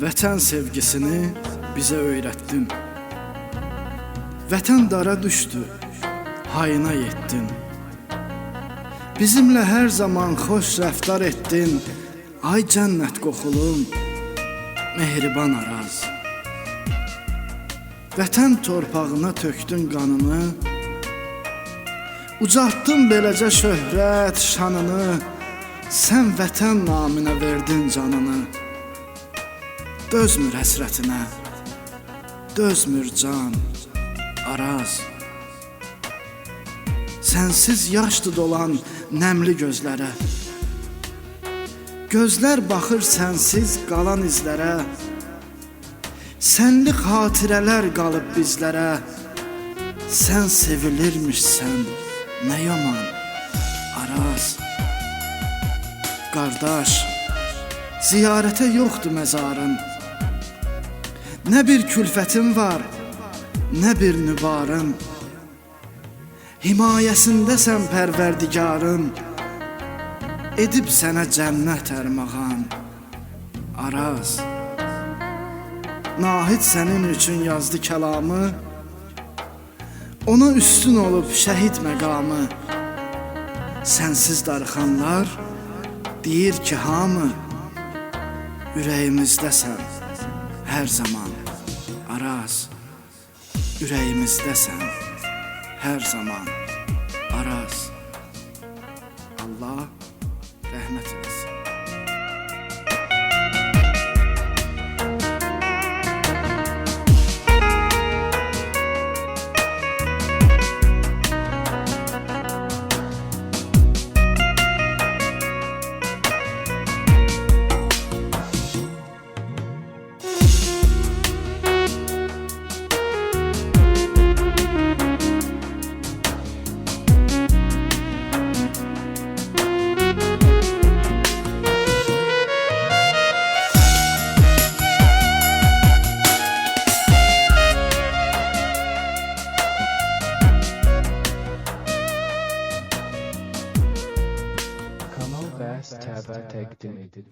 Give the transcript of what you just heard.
Vətən sevgisini bizə öyrətdin. Vətən dara düşdü, hayına yetdin. Bizimlə hər zaman xoş rəftar etdin. Ay cənnət qoxulum, mehriban Araz. Vətən torpağına tökdün qanını, ucaltdın beləcə şöhrət şanını. Sən vətən naminə verdin canını. Dözmür həsrətinə, dözmür can, Araz. Sənsiz yaşdı dolan nəmli gözlərə, gözlər baxır sənsiz qalan izlərə. Sənli xatirələr qalıb bizlərə. Sən sevilirmişsən, nə yaman, Araz. Qardaş, ziyarətə yoxdur məzarın. Nə bir külfətin var, nə bir nübarın. Himayəsindəsən pərverdigarın. Edib sənə cənnət ərmağan, Araz. Nahid sənin üçün yazdı kəlamı, ona üstün olub şəhid məqamı. Sənsiz darıxanlar deyir ki hamı, ürəyimizdəsən hər zaman, Araz. Ürəyimizdəsən hər zaman, Araz. Allah rəhmət eləsin. Kamal Bəs təbə təqdim edir.